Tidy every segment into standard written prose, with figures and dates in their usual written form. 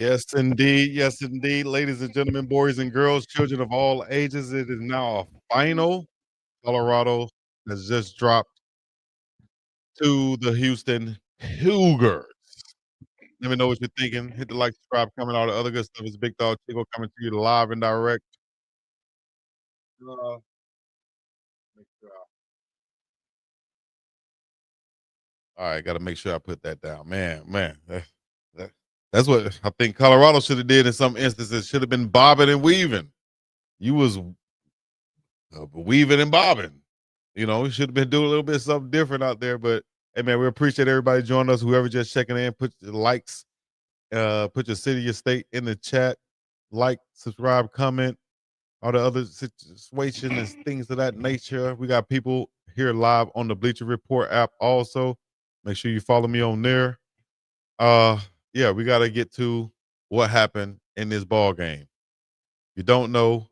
Yes, indeed, ladies and gentlemen, boys and girls, children of all ages. It is now a final. Colorado has just dropped to the Houston Cougars. Let me know what you're thinking. Hit the like, subscribe, comment, all the other good stuff. It's Big Dog Chico coming to you live and direct. Uh, make sure all right, got to make sure I put that down. Man, that- that's what I think Colorado should have did in some instances. Should have been bobbing and weaving. You was weaving and bobbing. We should have been doing a little bit something different out there. But hey, man, we appreciate everybody joining us. Whoever just checking in, put your likes, put your city, your state in the chat, like, subscribe, comment, all the other situations and things of that nature. We got people here live on the Bleacher Report app also. Make sure you follow me on there. Uh, yeah, we got to get to what happened in this ball game. You don't know,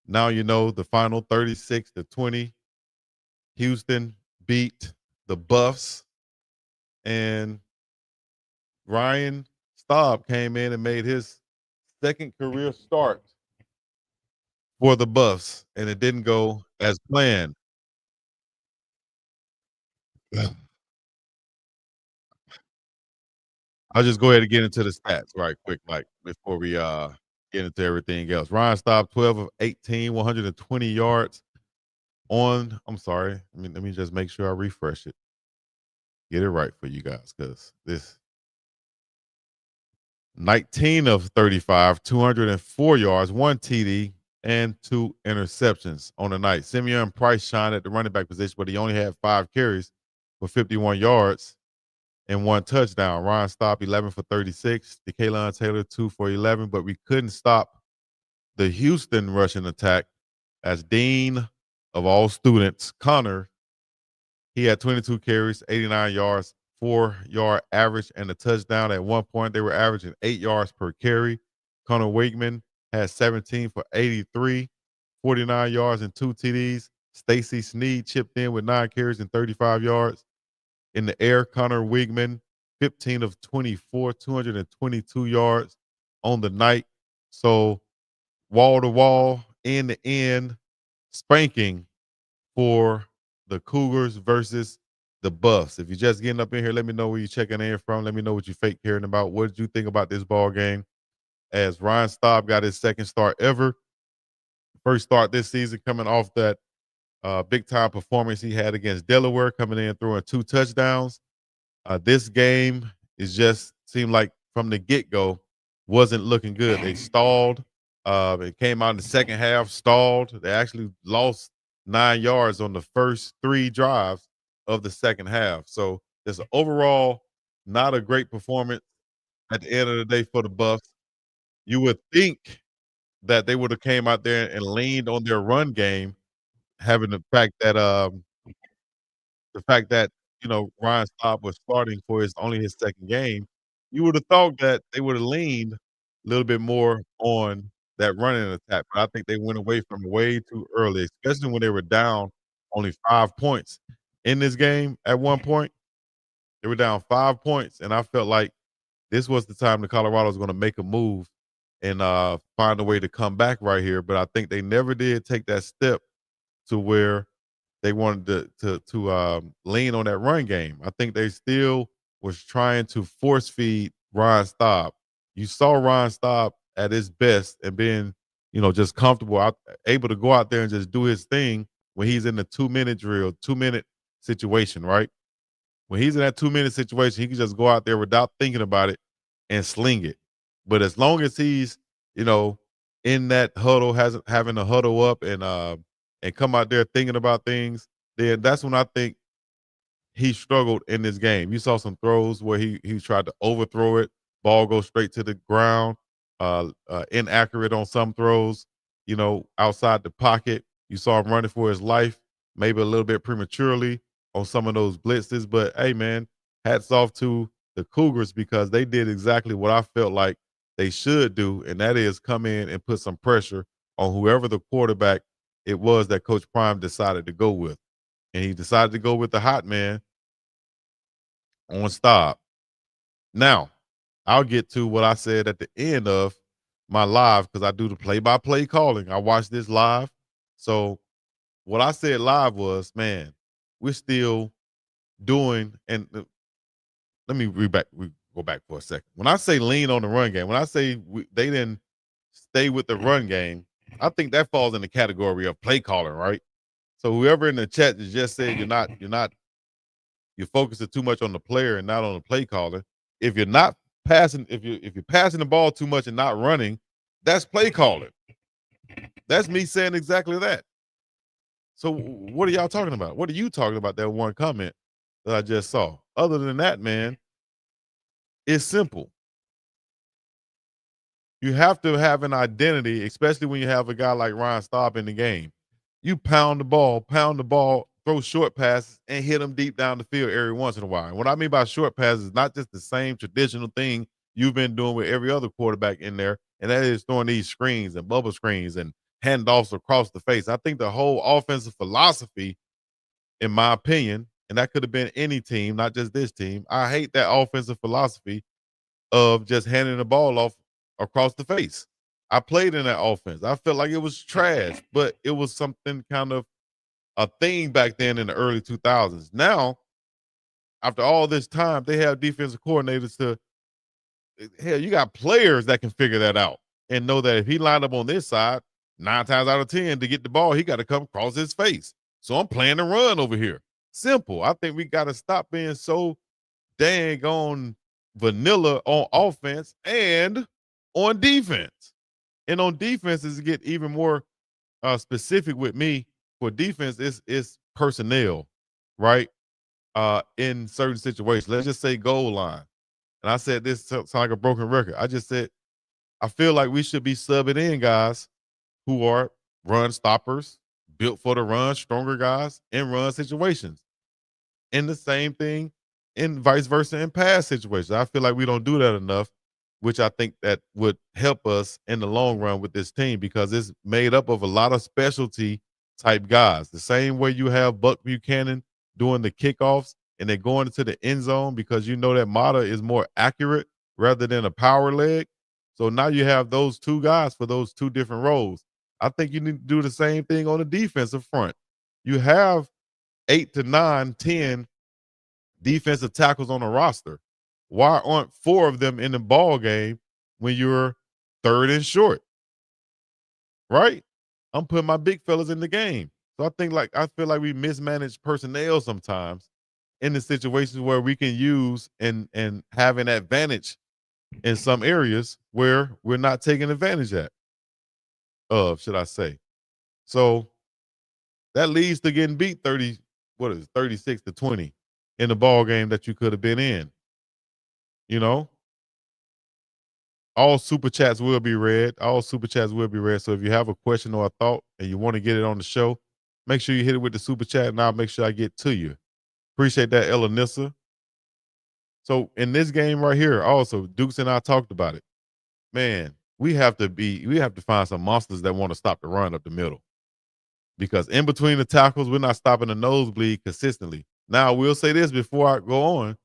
now you know. The final 36-20. Houston beat the Buffs, and Ryan Staub came in and made his second career start for the Buffs, and it didn't go as planned. I'll just go ahead and get into the stats right quick, like before we get into everything else. Ryan Staub, 12 of 18, 120 yards on. I'm sorry. Let me just make sure I refresh it. Get it right for you guys, because this 19 of 35, 204 yards, one TD, and two interceptions on the night. Simeon Price shined at the running back position, but he only had 5 carries for 51 yards and one touchdown. Ryan Staub, 11 for 36. DeKalon Taylor, 2 for 11, but we couldn't stop the Houston rushing attack as Dean of all students, Connor, he had 22 carries, 89 yards, 4-yard average, and a touchdown. At one point, they were averaging 8 yards per carry. Connor Wakeman had 17 for 83, 49 yards, and two TDs. Stacy Sneed chipped in with 9 carries and 35 yards. In the air, Connor Wigman, 15 of 24, 222 yards on the night. So, wall to wall, end to end, spanking for the Cougars versus the Buffs. If you're just getting up in here, let me know where you're checking in from. Let me know what you fake caring about. What did you think about this ball game? As Ryan Staub got his second start ever, first start this season, coming off that big time performance he had against Delaware, coming in throwing 2 touchdowns. This game is just seemed like from the get go wasn't looking good. They stalled. It came out in the second half, stalled. They actually lost 9 yards on the first 3 drives of the second half. So it's overall not a great performance at the end of the day for the Buffs. You would think that they would have came out there and leaned on their run game, having the fact that Ryan Staub was starting for his second game. You would have thought that they would have leaned a little bit more on that running attack, but I think they went away from it way too early, especially when they were down only 5 points in this game. At one point, they were down 5 points, and I felt like this was the time that Colorado was going to make a move and find a way to come back right here. But I think they never did take that step to where they wanted to lean on that run game. I think they still was trying to force feed Ryan Staub. You saw Ryan Staub at his best and being, just comfortable out, able to go out there and just do his thing when he's in the 2-minute drill, 2-minute situation, right? When he's in that 2-minute situation, he can just go out there without thinking about it and sling it. But as long as he's, you know, in that huddle, has having to huddle up and come out there thinking about things, then that's when I think he struggled in this game. You saw some throws where he tried to overthrow it, ball goes straight to the ground, inaccurate on some throws, outside the pocket. You saw him running for his life, maybe a little bit prematurely on some of those blitzes. But hey, man, hats off to the Cougars because they did exactly what I felt like they should do, and that is come in and put some pressure on whoever the quarterback it was that Coach Prime decided to go with. And he decided to go with the hot man on stop. Now, I'll get to what I said at the end of my live because I do the play-by-play calling. I watch this live. So what I said live was, man, we're still doing and let me go back for a second. When I say lean on the run game, when I say they didn't stay with the run game, I think that falls in the category of play calling, right? So whoever in the chat just said you're focusing too much on the player and not on the play caller. If you're not passing, if you're passing the ball too much and not running, that's play calling. That's me saying exactly that. So what are y'all talking about? What are you talking about? That one comment that I just saw. Other than that, man, it's simple. You have to have an identity, especially when you have a guy like Ryan Staub in the game. You pound the ball, throw short passes, and hit them deep down the field every once in a while. And what I mean by short passes is not just the same traditional thing you've been doing with every other quarterback in there, and that is throwing these screens and bubble screens and handoffs across the face. I think the whole offensive philosophy, in my opinion, and that could have been any team, not just this team. I hate that offensive philosophy of just handing the ball off across the face. I played in that offense. I felt like it was trash, but it was something kind of a thing back then in the early 2000s. Now, after all this time, they have defensive coordinators to hell, you got players that can figure that out and know that if he lined up on this side, 9 times out of 10 to get the ball, he got to come across his face. So I'm playing the run over here. Simple. I think we got to stop being so dang on vanilla on offense and on defense. And on defense is to get even more specific with me for defense is personnel, right? In certain situations. Let's just say goal line. And I said this sounds like a broken record. I just said I feel like we should be subbing in guys who are run stoppers, built for the run, stronger guys in run situations. And the same thing in vice versa in pass situations. I feel like we don't do that enough, which I think that would help us in the long run with this team because it's made up of a lot of specialty type guys. The same way you have Buck Buchanan doing the kickoffs and they're going into the end zone because you know that Mata is more accurate rather than a power leg. So now you have those two guys for those two different roles. I think you need to do the same thing on the defensive front. You have 8 to 9, 10 defensive tackles on the roster. Why aren't 4 of them in the ball game when you're third and short? Right? I'm putting my big fellas in the game. So I feel like we mismanage personnel sometimes in the situations where we can use and have an advantage in some areas where we're not taking advantage of, should I say. So that leads to getting beat 36-20 in the ball game that you could have been in. You know, all super chats will be read. All super chats will be read. So if you have a question or a thought and you want to get it on the show, make sure you hit it with the super chat and I'll make sure I get to you. Appreciate that, Elanissa. So in this game right here, also, Dukes and I talked about it. Man, we have to find some monsters that want to stop the run up the middle. Because in between the tackles, we're not stopping the nosebleed consistently. Now, I will say this before I go on.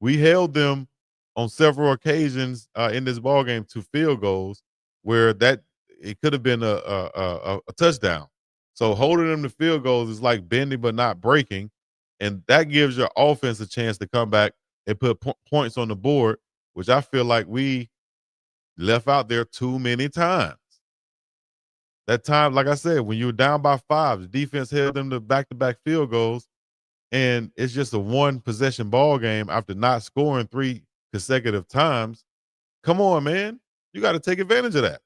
We held them on several occasions in this ball game to field goals where that it could have been a touchdown. So holding them to field goals is like bending but not breaking, and that gives your offense a chance to come back and put points on the board, which I feel like we left out there too many times. That time, like I said, when you were down by 5, the defense held them to back-to-back field goals, and it's just a one possession ball game after not scoring 3 consecutive times. Come on, man. You got to take advantage of that.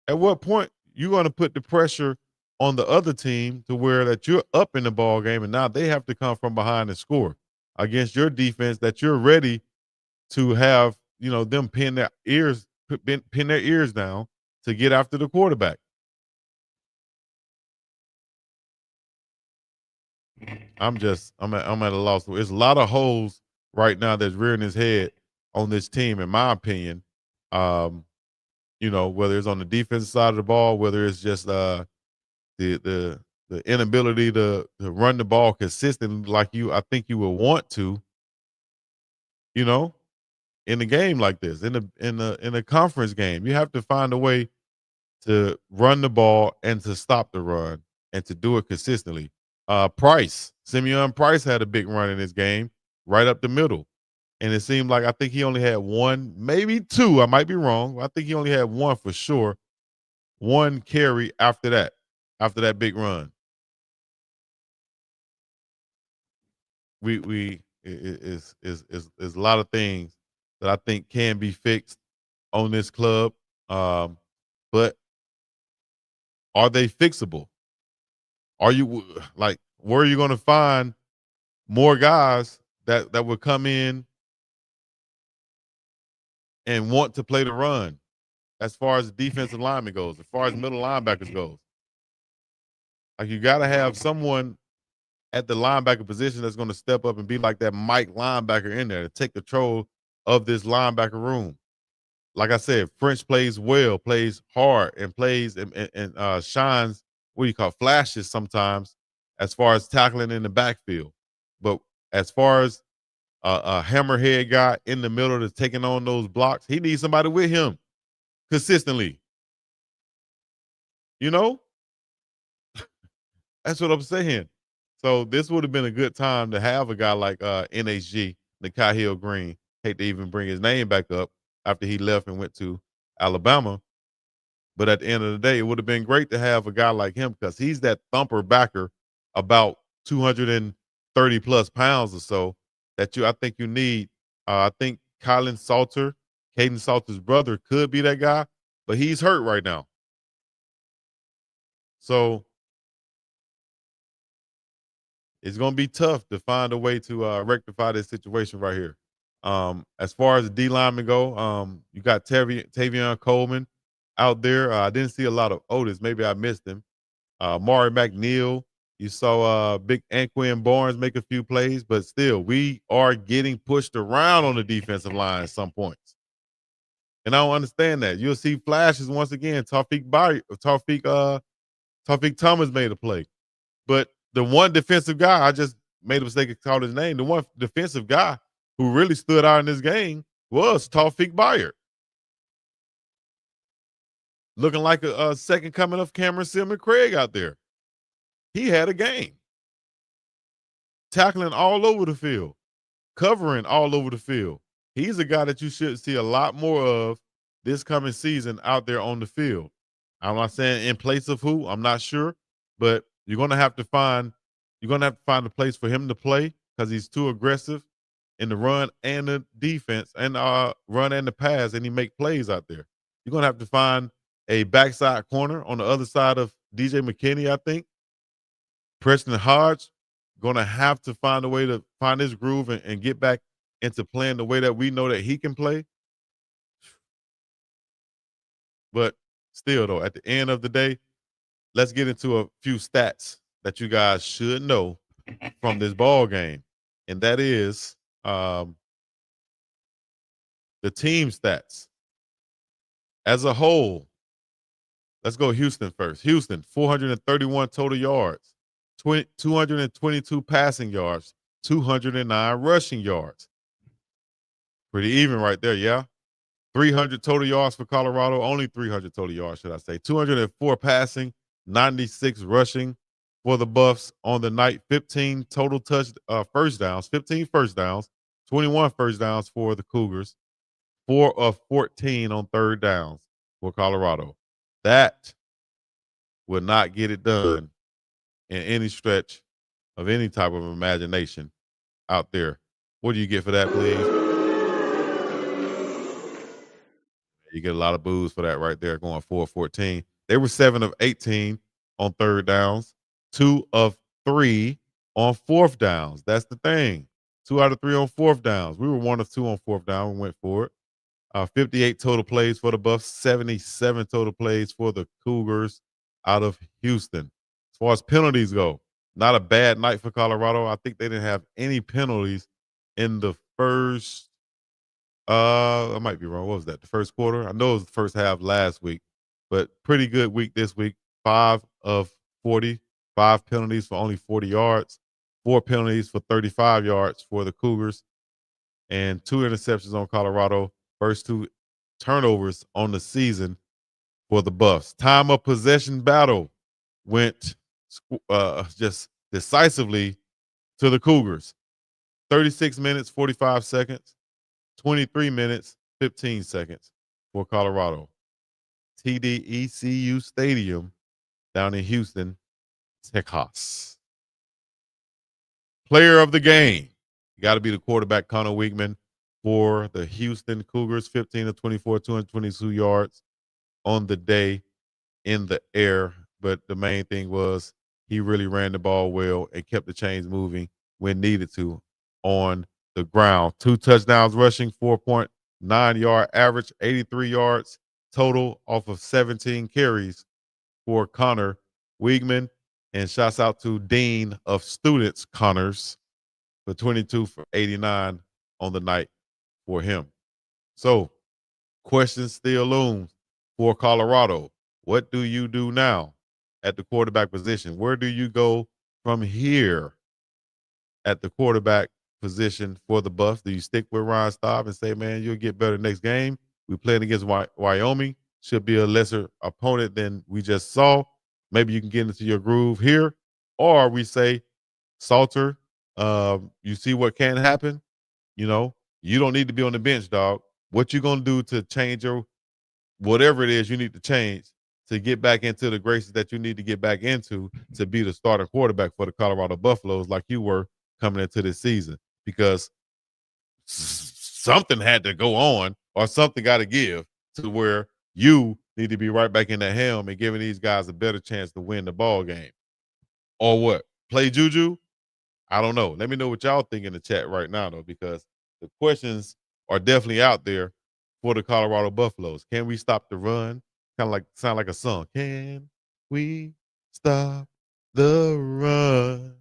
At what point you going to put the pressure on the other team to where that you're up in the ball game and now they have to come from behind and score against your defense that you're ready to have, them pin their ears down to get after the quarterback. I'm at a loss. There's a lot of holes right now that's rearing his head on this team, in my opinion. Um, whether it's on the defensive side of the ball, whether it's just the inability to run the ball consistently like I think you would want to, you know. in the game like this, in a conference game. You have to find a way to run the ball and to stop the run and to do it consistently. Simeon Price had a big run in this game, right up the middle. And it seemed like I think he only had one, maybe two. I might be wrong. I think he only had one for sure. One carry after that big run. Is a lot of things that I think can be fixed on this club. But are they fixable? Are you like where are you going to find more guys that would come in and want to play the run as far as the defensive lineman goes, as far as middle linebackers goes? Like you got to have someone at the linebacker position that's going to step up and be like that Mike linebacker in there to take control of this linebacker room. Like I said, French plays well, plays hard, and plays and shines. What do you call flashes sometimes, as far as tackling in the backfield. But as far as a hammerhead guy in the middle that's taking on those blocks, he needs somebody with him consistently. You know, that's what I'm saying. So this would have been a good time to have a guy like NHG, Nakai Hill Green. Hate to even bring his name back up after he left and went to Alabama. But at the end of the day, it would have been great to have a guy like him because he's that thumper backer about 230 plus pounds or so that I think you need. I think Colin Salter, Caden Salter's brother, could be that guy, but he's hurt right now. So it's going to be tough to find a way to rectify this situation right here. As far as the D linemen go, you got Tavion Coleman out there. I didn't see a lot of Otis. Maybe I missed him. Maury McNeil. You saw Big Anquin Barnes make a few plays, but still, we are getting pushed around on the defensive line at some points. And I don't understand that. You'll see flashes once again. Tawfiq Thomas made a play. But the one defensive guy, I just made a mistake and called his name. The one defensive guy who really stood out in this game was Tawfiq Byard. Looking like a second coming of Cameron Silman Craig out there. He had a game. Tackling all over the field, covering all over the field. He's a guy that you should see a lot more of this coming season out there on the field. I'm not saying in place of who, I'm not sure, but you're gonna have to find a place for him to play because he's too aggressive in the run and the defense and run and the pass, and he make plays out there. You're gonna have to find a backside corner on the other side of DJ McKinney, I think. Preston Hodge gonna have to find a way to find his groove and get back into playing the way that we know that he can play. But still, though, at the end of the day, let's get into a few stats that you guys should know from this ball game, and that is the team stats as a whole. Let's go Houston first. Houston, 431 total yards, 222 passing yards, 209 rushing yards. Pretty even right there, yeah. 300 total yards for Colorado, only 300 total yards, should I say. 204 passing, 96 rushing for the Buffs on the night. 15 total first downs, 15 first downs, 21 first downs for the Cougars. 4 of 14 on third downs for Colorado. That would not get it done in any stretch of any type of imagination out there. What do you get for that, please? You get a lot of boos for that right there, going 4 of 14. They were 7 of 18 on third downs, 2 of 3 on fourth downs. That's the thing. 2 out of 3 on fourth downs. We were 1 of 2 on fourth down. We went for it. 58 total plays for the Buffs, 77 total plays for the Cougars out of Houston. As far as penalties go, not a bad night for Colorado. I think they didn't have any penalties in the first I might be wrong. What was that? The first quarter? I know it was the first half last week, but pretty good week this week. 5 of 40, 5 penalties for only 40 yards, 4 penalties for 35 yards for the Cougars. and 2 interceptions on Colorado. First 2 turnovers on the season for the Buffs. Time of possession battle went just decisively to the Cougars. 36 minutes, 45 seconds, 23 minutes, 15 seconds for Colorado. TDECU Stadium down in Houston, Texas. Player of the game. Got to be the quarterback, Connor Weigman, for the Houston Cougars. 15 to 24, 222 yards on the day in the air. But the main thing was he really ran the ball well and kept the chains moving when needed to on the ground. 2 touchdowns rushing, 4.9-yard average, 83 yards total off of 17 carries for Connor Weigman. And shouts out to Dean of Students, Connors, for 22 for 89 on the night for him. So, question still looms for Colorado. What do you do now at the quarterback position? Where do you go from here at the quarterback position for the Buffs? Do you stick with Ryan Staub and say, man, you'll get better next game? We playing against Wyoming. Should be a lesser opponent than we just saw. Maybe you can get into your groove here. Or we say, Salter, you see what can happen? You know, you don't need to be on the bench, dog. What you gonna do to change your whatever it is you need to change to get back into the graces that you need to get back into to be the starting quarterback for the Colorado Buffaloes like you were coming into this season? Because something had to go on or something got to give to where you need to be right back in the helm and giving these guys a better chance to win the ball game. Or what? Play Juju? I don't know. Let me know what y'all think in the chat right now, though, because the questions are definitely out there for the Colorado Buffaloes. Can we stop the run? Kind of like sound like a song. Can we stop the run?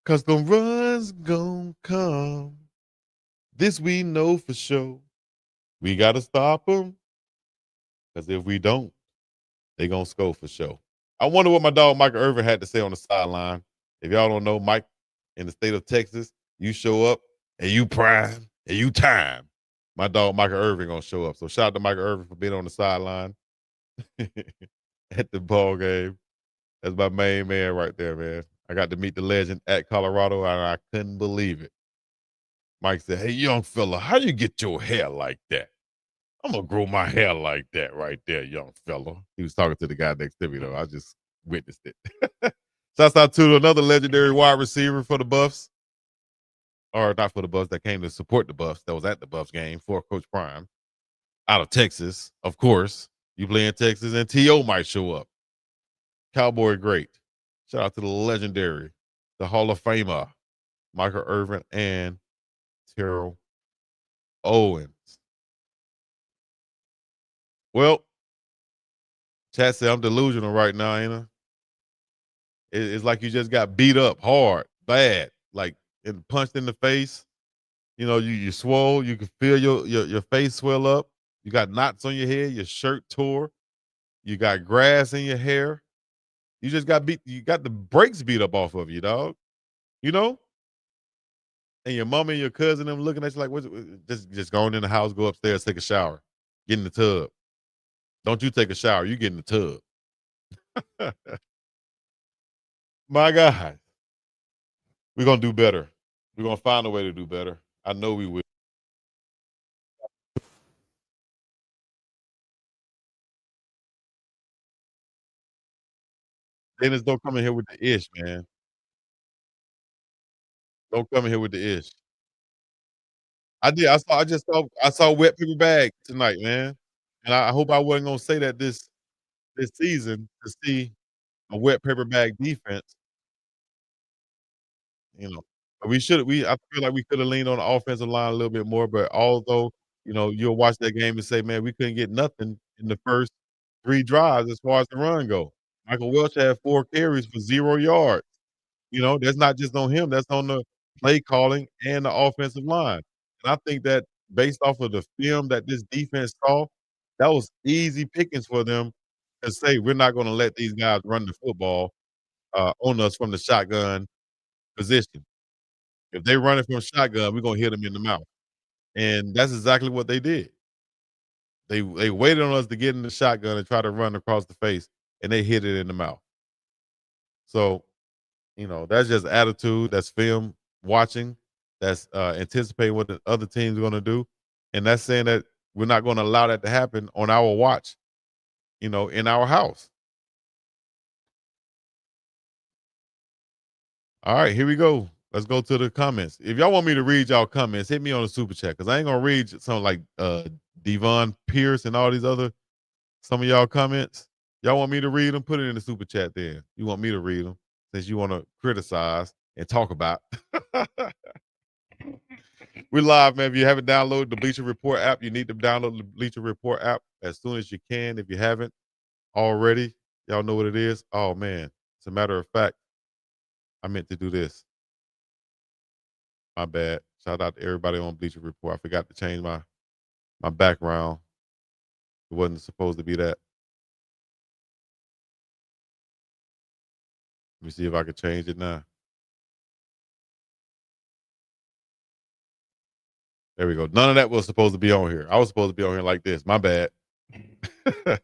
Cause the run's gonna come. This we know for sure. We gotta stop them. Cause if we don't, they gonna score for sure. I wonder what my dog Michael Irvin had to say on the sideline. If y'all don't know, Mike, in the state of Texas, you show up and you prime and you time. My dog Michael Irvin gonna show up. So shout out to Michael Irvin for being on the sideline at the ball game. That's my main man right there, man. I got to meet the legend at Colorado, and I couldn't believe it. Mike said, "Hey, young fella, how you get your hair like that? I'm gonna grow my hair like that right there, young fella." He was talking to the guy next to me, though. I just witnessed it. Shouts out to another legendary wide receiver for the Buffs, or not for the Buffs, that came to support the Buffs, that was at the Buffs game for Coach Prime, out of Texas, of course. You play in Texas, and T.O. might show up. Cowboy great. Shout out to the legendary, the Hall of Famer, Michael Irvin and Terrell Owens. Well, chat said I'm delusional right now, ain't I? It's like you just got beat up hard, bad, like and punched in the face. You know, you swole. You can feel your face swell up. You got knots on your head. Your shirt tore. You got grass in your hair. You just got beat. You got the brakes beat up off of you, dog. You know, and your mom and your cousin them looking at you like, just going in the house, go upstairs, take a shower, get in the tub. Don't you take a shower? You get in the tub. My God, we're gonna do better. We're gonna find a way to do better. I know we will. Dennis, don't come in here with the ish, man. Don't come in here with the ish. I did. I saw wet paper bag tonight, man. And I hope I wasn't gonna say that this season to see a wet paper bag defense, you know. But I feel like we could have leaned on the offensive line a little bit more, but although, you'll watch that game and say, "Man, we couldn't get nothing in the first 3 drives as far as the run go." Michael Welch had 4 carries for 0 yards. That's not just on him, that's on the play calling and the offensive line. And I think that based off of the film that this defense saw, that was easy pickings for them to say, "We're not gonna let these guys run the football, on us from the shotgun position. If they running from shotgun, we're gonna hit them in the mouth. And that's exactly what they did. They waited on us to get in the shotgun and try to run across the face, and they hit it in the mouth. So, that's just attitude, that's film watching, that's anticipating what the other team's gonna do. And that's saying that we're not gonna allow that to happen on our watch, in our house. All right, here we go. Let's go to the comments. If y'all want me to read y'all comments, hit me on the super chat because I ain't gonna read something like Devon Pierce and all these other some of y'all comments. Y'all want me to read them? Put it in the super chat then. You want me to read them since you want to criticize and talk about. We're live, man. If you haven't downloaded the Bleacher Report app, you need to download the Bleacher Report app as soon as you can. If you haven't already, y'all know what it is. Oh man, as a matter of fact, I meant to do this. My bad. Shout out to everybody on Bleacher Report. I forgot to change my background. It wasn't supposed to be that. Let me see if I can change it now. There we go. None of that was supposed to be on here. I was supposed to be on here like this. My bad. I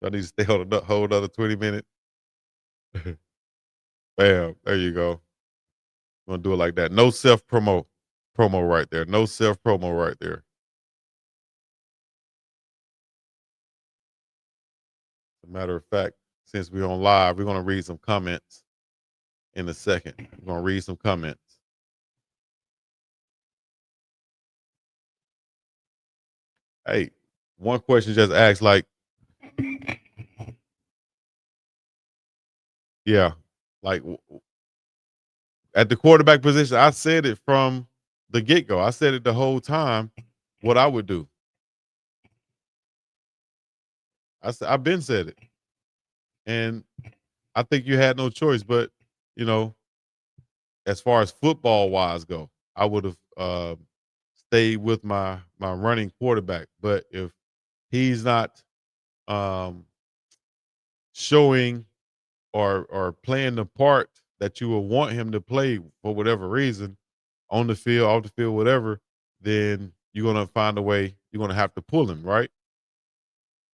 need to stay on a whole another 20 minutes. Bam. There you go. I'm gonna do it like that. No self promo right there. No self promo right there. As a matter of fact, since we're on live, we're gonna read some comments in a second. We're gonna read some comments. Hey, one question just asked, like, yeah, like at the quarterback position, I said it from the get go. I said it the whole time what I would do. I've been said it, and I think you had no choice. But you know, as far as football wise go, I would have stayed with my running quarterback. But if he's not um, showing or playing the part that you would want him to play for whatever reason on the field, off the field, whatever, then you're gonna find a way. You're gonna have to pull him, right?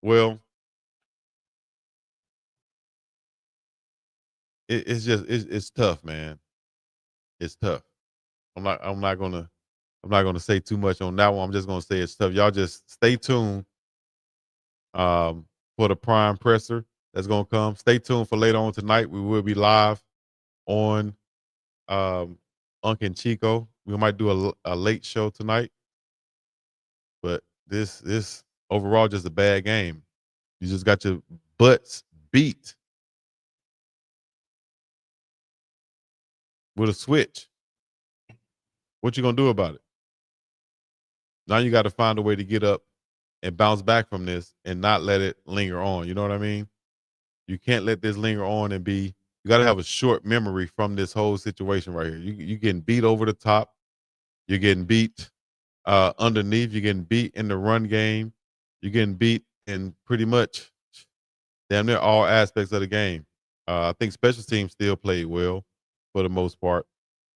Well, it's tough, man. It's tough. I'm not gonna say too much on that one. I'm just gonna say it's tough. Y'all just stay tuned for the prime presser that's gonna come. Stay tuned for later on tonight. We will be live on um Unc and Chico. We might do a late show tonight, but this overall just a bad game. You just got your butts beat with a switch. What you gonna do about it? Now you got to find a way to get up and bounce back from this and not let it linger on. You know what I mean? You can't let this linger on and be. You got to have a short memory from this whole situation right here. You getting beat over the top. You're getting beat underneath. You're getting beat in the run game. You're getting beat in pretty much damn near all aspects of the game. I think special teams still played well for the most part,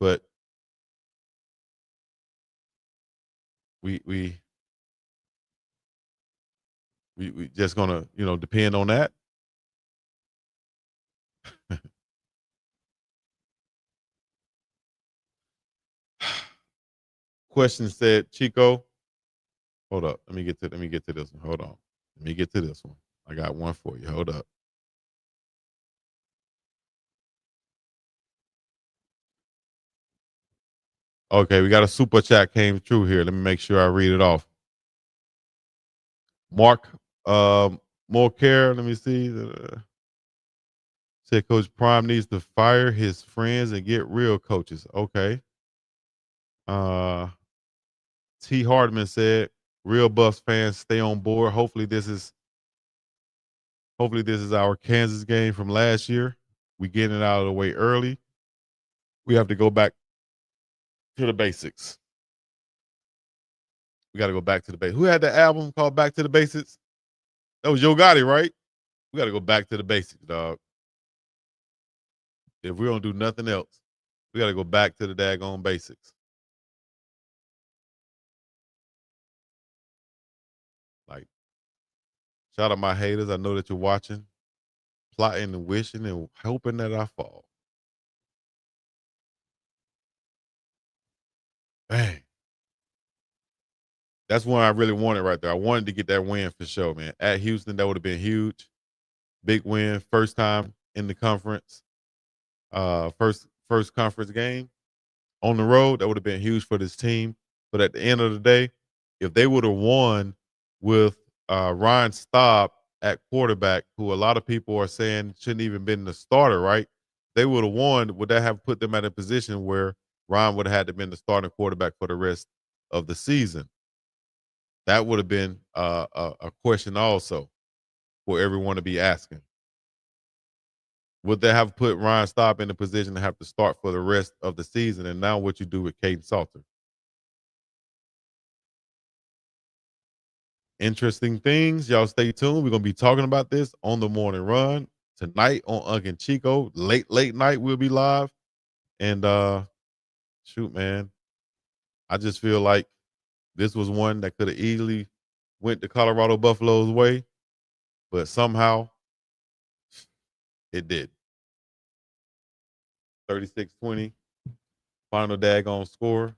but we we we just gonna depend on that. Question said, Chico, hold up. Let me get to this one. Hold on. Let me get to this one. I got one for you. Hold up. Okay, we got a super chat came through here. Let me make sure I read it off. Mark more care. Let me see. Said Coach Prime needs to fire his friends and get real coaches. Okay. Uh T Hardman said, real Buffs fans stay on board. Hopefully this is our Kansas game from last year. We getting it out of the way early. We have to go back to the basics. We got to go back to the basics. Who had the album called Back to the Basics? That was Yo Gotti, right? We got to go back to the basics, dog. If we don't do nothing else. We got to go back to the daggone basics. Like, shout out my haters. I know that you're watching, plotting and wishing and hoping that I fall. Bang. That's one I really wanted right there. I wanted to get that win for sure, man. At Houston, that would have been huge. Big win, first time in the conference. First conference game on the road. That would have been huge for this team. But at the end of the day, if they would have won with Ryan Staub at quarterback, who a lot of people are saying shouldn't even been the starter, right? They would have won. Would that have put them at a position where Ryan would have had to been the starting quarterback for the rest of the season? That would have been a question also for everyone to be asking. Would they have put Ryan Staub in a position to have to start for the rest of the season? And now what you do with Caden Salter? Interesting things. Y'all stay tuned. We're gonna be talking about this on the morning run tonight on Ugg and Chico. Late night we'll be live. And shoot, man. I just feel like this was one that could have easily went the Colorado Buffaloes way, but somehow it did. 36-20. Final daggone score.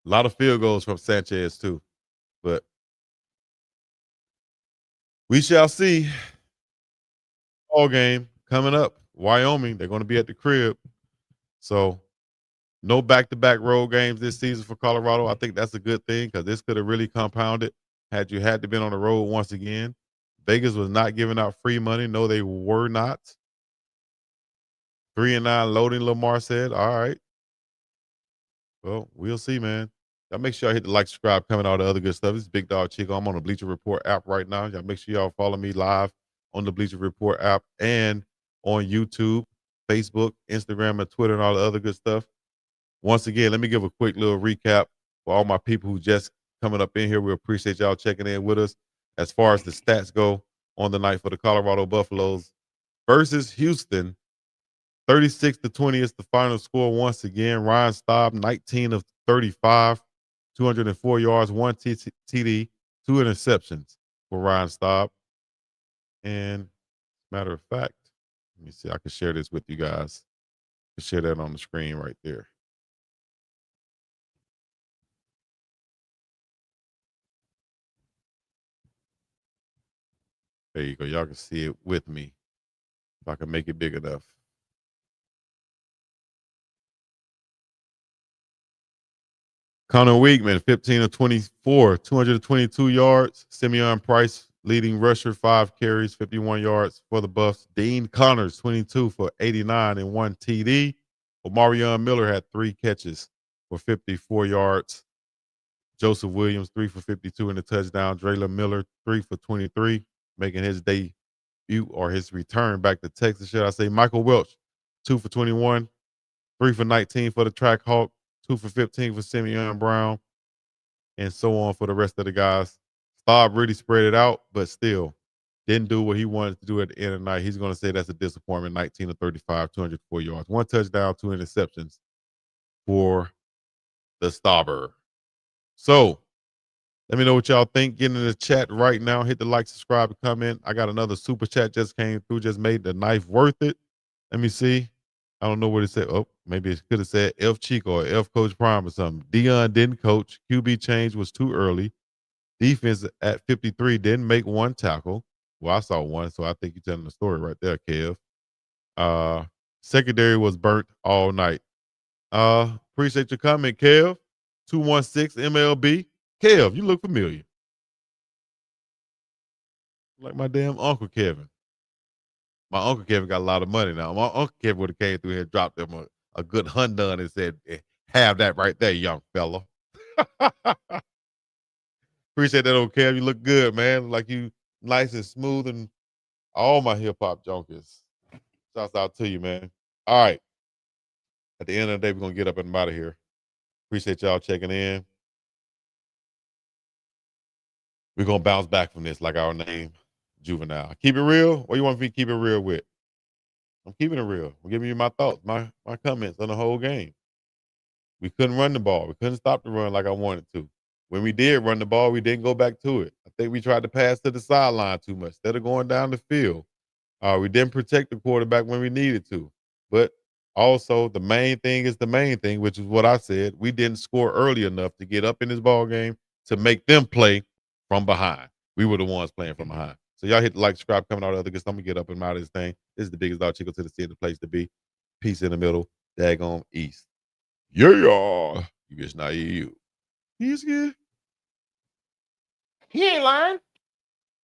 A lot of field goals from Sanchez too. But we shall see. All game coming up. Wyoming, they're going to be at the crib. So no back-to-back road games this season for Colorado. I think that's a good thing because this could have really compounded had you had to been on the road once again. Vegas was not giving out free money. No, they were not. 3-9 loading, Lamar said. All right. Well, we'll see, man. Y'all make sure y'all hit the like, subscribe, comment, all the other good stuff. This is BiggDoggChico. Chico. I'm on the Bleacher Report app right now. Y'all make sure y'all follow me live on the Bleacher Report app and on YouTube, Facebook, Instagram, and Twitter, and all the other good stuff. Once again, let me give a quick little recap for all my people who just coming up in here. We appreciate y'all checking in with us. As far as the stats go on the night for the Colorado Buffaloes versus Houston, 36-20 is the final score once again. Ryan Staub, 19 of 35, 204 yards, one TD, two interceptions for Ryan Staub. And matter of fact, let me see. I can share this with you guys. I can share that on the screen right there. There you go. Y'all can see it with me if I can make it big enough. Connor Weigman, 15 of 24, 222 yards. Simeon Price, leading rusher, 5 carries, 51 yards for the Buffs. Dean Connors, 22 for 89 and 1 TD. Omarion Miller had 3 catches for 54 yards. Joseph Williams, 3 for 52 in the touchdown. Drayla Miller, 3 for 23, making his debut or his return back to Texas, should I say. Michael Welch, 2 for 21, 3 for 19 for the Track Hawk, 2 for 15 for Simeon Brown, and so on for the rest of the guys. Staub really spread it out, but still didn't do what he wanted to do at the end of the night. He's going to say that's a disappointment. 19 of 35, 204 yards, 1 touchdown, 2 interceptions for the Stauber. So let me know what y'all think. Get in the chat right now. Hit the like, subscribe, and comment. I got another super chat just came through. Just made the knife worth it. Let me see. I don't know what it said. Oh, maybe it could have said F Chico or F Coach Prime or something. Dion didn't coach. QB change was too early. Defense at 53 didn't make 1 tackle. Well, I saw 1, so I think you're telling the story right there, Kev. Secondary was burnt all night. Appreciate your comment, Kev. 216 MLB. Kev, you look familiar. Like my damn Uncle Kevin. My Uncle Kevin got a lot of money now. My Uncle Kevin would have came through here and dropped them a good Hyundai and said, have that right there, young fella. Appreciate that, old Kev. You look good, man. Like you nice and smooth and all my hip hop junkies. Shouts out to you, man. All right. At the end of the day, we're going to get up and out of here. Appreciate y'all checking in. We're going to bounce back from this like our name, Juvenile. Keep it real? What you want me to keep it real with? I'm keeping it real. I'm giving you my thoughts, my comments on the whole game. We couldn't run the ball. We couldn't stop the run like I wanted to. When we did run the ball, we didn't go back to it. I think we tried to pass to the sideline too much instead of going down the field. We didn't protect the quarterback when we needed to. But also, the main thing is the main thing, which is what I said. We didn't score early enough to get up in this ball game to make them play from behind. We were the ones playing from behind. So y'all hit the like, subscribe, coming out the other good stuff. I'm gonna get up and out of this thing. This is the biggest dog Chico to the city, the place to be. Peace in the middle, daggone east. Yeah, you just not you. He's good. He ain't lying.